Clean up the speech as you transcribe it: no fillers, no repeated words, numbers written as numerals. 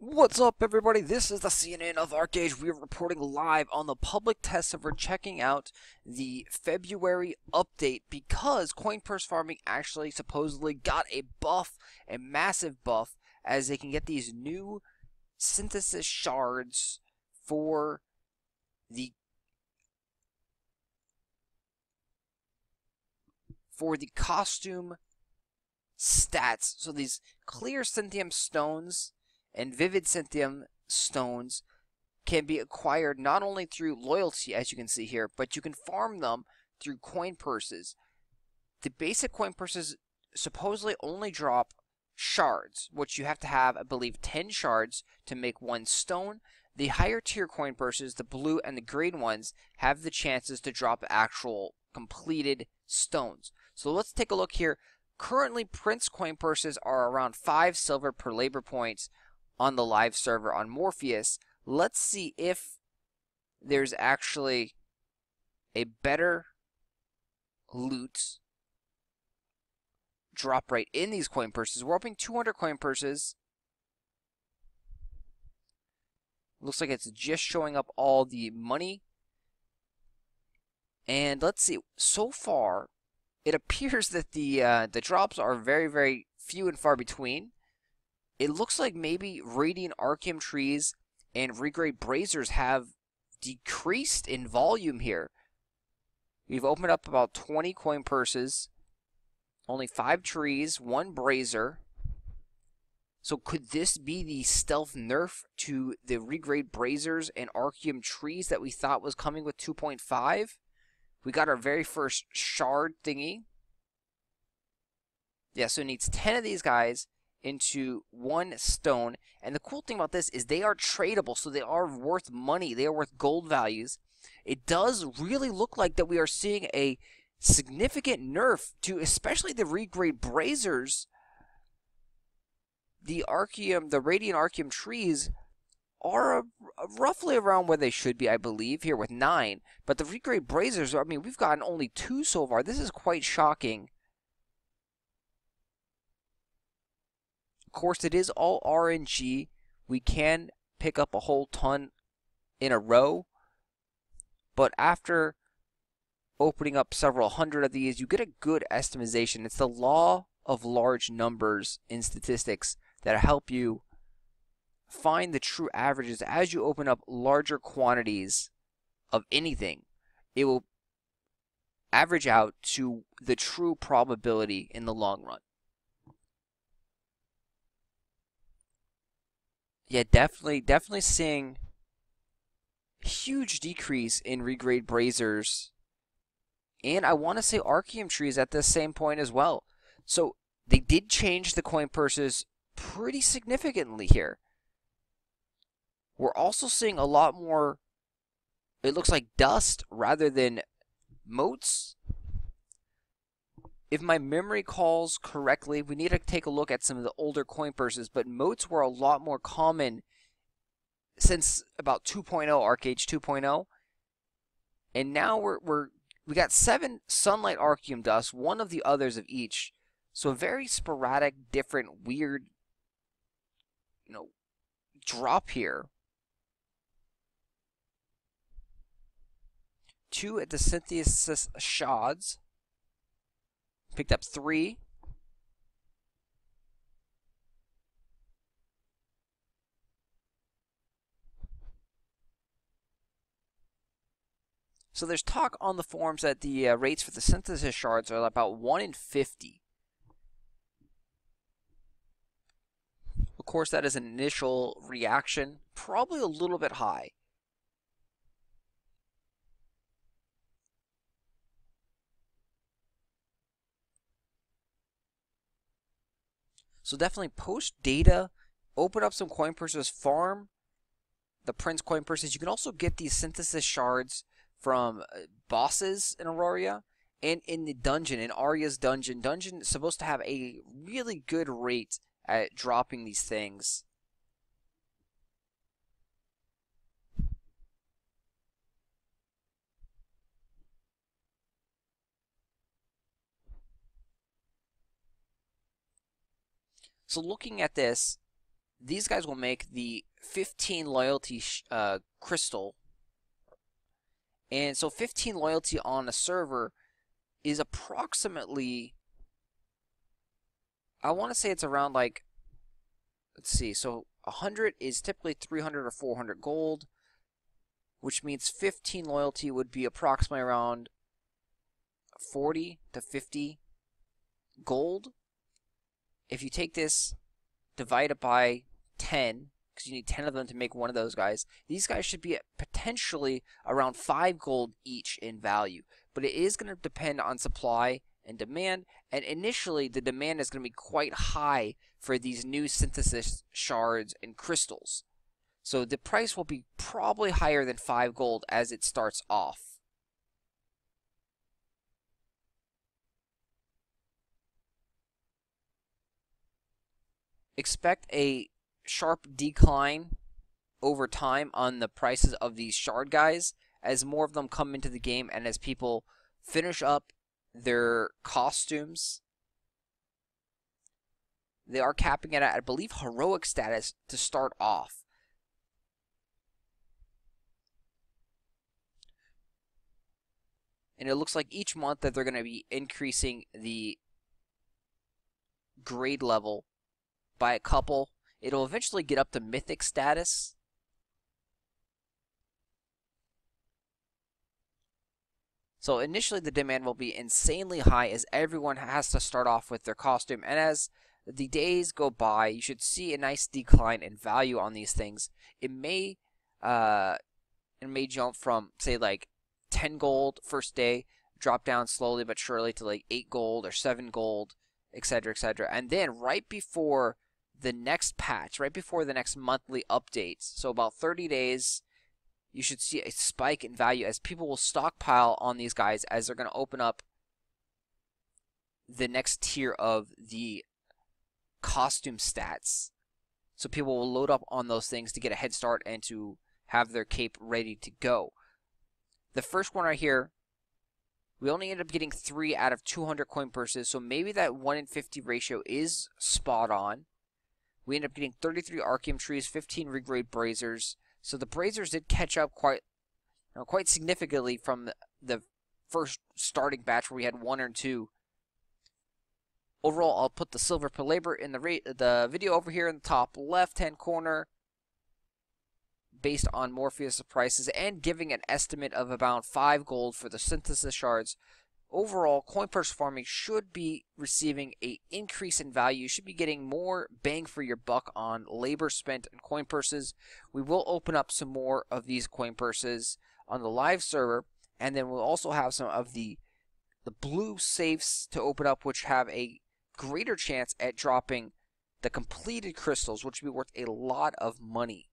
What's up, everybody? This is the CNN of ArcAge. We are reporting live on the public test server checking out the February update because coin purse farming actually supposedly got a buff, a massive buff, as they can get these new synthesis shards for the costume stats. So these clear Cynthium stones and vivid Cynthium stones can be acquired not only through loyalty, as you can see here, but you can farm them through coin purses. The basic coin purses supposedly only drop shards, which you have to have, I believe, 10 shards to make one stone. The higher tier coin purses, the blue and the green ones, have the chances to drop actual completed stones. So let's take a look here. Currently, Prince coin purses are around 5 silver per labor point on the live server on Morpheus. Let's see if there's actually a better loot drop rate in these coin purses. We're opening 200 coin purses. Looks like it's just showing up all the money. And let's see. So far, it appears that the drops are very, very few and far between. It looks like maybe Radiant Archeum trees and regrade Brazers have decreased in volume here. We've opened up about 20 coin purses, only 5 trees, 1 Brazier. So could this be the stealth nerf to the regrade Brazers and Archeum trees that we thought was coming with 2.5? We got our very first shard thingy. Yeah, so it needs 10 of these guys into 1 stone. And the cool thing about this is they are tradable, so they are worth money. They are worth gold values. It does really look like that we are seeing a significant nerf to especially the regrade Brazers. The Radiant Archeum trees are roughly around where they should be, I believe, here with 9. But the regrade Brazers, I mean, we've gotten only 2 so far. This is quite shocking. Of course, it is all RNG. We can pick up a whole ton in a row. But after opening up several hundred of these, you get a good estimation. It's the law of large numbers in statistics that help you find the true averages. As you open up larger quantities of anything, it will average out to the true probability in the long run. Yeah, definitely seeing huge decrease in regrade Brazers. And I want to say Archeum trees at this same point as well. So they did change the coin purses pretty significantly here. We're also seeing a lot more, it looks like dust rather than motes. If my memory calls correctly, we need to take a look at some of the older coin purses, but motes were a lot more common since about 2.0, ArcAge 2.0. And now we got 7 Sunlight Archeum dust, 1 of the others of each. So a very sporadic, different, weird, drop here. 2 at the synthesis shards. Picked up 3. So there's talk on the forums that the rates for the synthesis shards are about 1 in 50. Of course, that is an initial reaction, probably a little bit high. So definitely post data, open up some coin purses, farm the Prince coin purses. You can also get these synthesis shards from bosses in Aurora and in the dungeon, in Arya's dungeon. Dungeon is supposed to have a really good rate at dropping these things. So looking at this, these guys will make the 15 loyalty crystal. And so 15 loyalty on a server is approximately, I want to say it's around like, let's see, so 100 is typically 300 or 400 gold, which means 15 loyalty would be approximately around 40 to 50 gold. If you take this, divide it by 10, because you need 10 of them to make one of those guys, these guys should be at potentially around 5 gold each in value. But it is going to depend on supply and demand, and initially the demand is going to be quite high for these new synthesis shards and crystals. So the price will be probably higher than 5 gold as it starts off. Expect a sharp decline over time on the prices of these shard guys as more of them come into the game and as people finish up their costumes. They are capping it at, I believe, heroic status to start off. And it looks like each month that they're going to be increasing the grade level by a couple. It'll eventually get up to mythic status. So initially the demand will be insanely high as everyone has to start off with their costume. And as the days go by, you should see a nice decline in value on these things. It may jump from, say, like 10 gold first day, drop down slowly but surely to like 8 gold or 7 gold, etc., etc. And then right before the next patch, right before the next monthly update, so about 30 days, you should see a spike in value as people will stockpile on these guys as they're going to open up the next tier of the costume stats. So people will load up on those things to get a head start and to have their cape ready to go. The first one right here, we only end up getting 3 out of 200 coin purses, so maybe that 1 in 50 ratio is spot on. We end up getting 33 Archeum trees, 15 regrade Brazers. So the Brazers did catch up quite significantly from the first starting batch where we had 1 or 2. Overall, I'll put the silver per labor in the video over here in the top left-hand corner based on Morpheus prices and giving an estimate of about 5 gold for the synthesis shards. Overall, coin purse farming should be receiving an increase in value. You should be getting more bang for your buck on labor spent and coin purses. We will open up some more of these coin purses on the live server, and then we'll also have some of the blue safes to open up, which have a greater chance at dropping the completed crystals, which will be worth a lot of money.